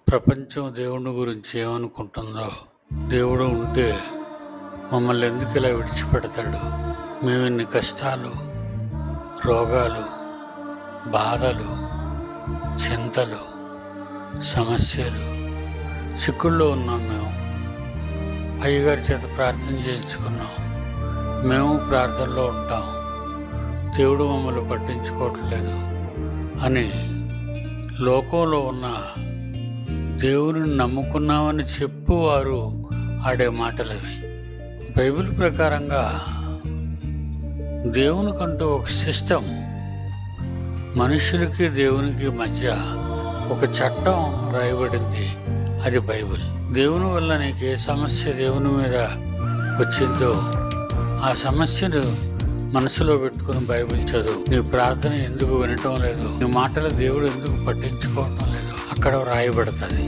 ప్రపంచం దేవుని గురించి ఏమనుకుంటుందో, దేవుడు ఉంటే మమ్మల్ని ఎందుకు ఇలా విడిచిపెడతాడు, మేము ఇన్ని కష్టాలు, రోగాలు, బాధలు, చింతలు, సమస్యలు, చిక్కుల్లో ఉన్నాం. మేము అయ్యగారి చేత ప్రార్థన చేయించుకున్నాం. మేము ప్రార్థనలో ఉంటాం, దేవుడు మమ్మల్ని పట్టించుకోవట్లేదు అని లోకంలో ఉన్న దేవుని నమ్ముకున్నామని చెప్పువారు ఆడే మాటలవి. బైబిల్ ప్రకారంగా దేవునికంటూ ఒక సిస్టమ్, మనుషులకి దేవునికి మధ్య ఒక చట్టం రాయబడింది, అది బైబిల్. దేవుని వల్ల నీకు ఏ సమస్య దేవుని మీద వచ్చిందో ఆ సమస్యను మనసులో పెట్టుకుని బైబిల్ చదువు. నీ ప్రార్థన ఎందుకు వినటం లేదు, నీ మాటలు దేవుడు ఎందుకు పట్టించుకోవటం లేదు, అక్కడ రాయబడుతుంది.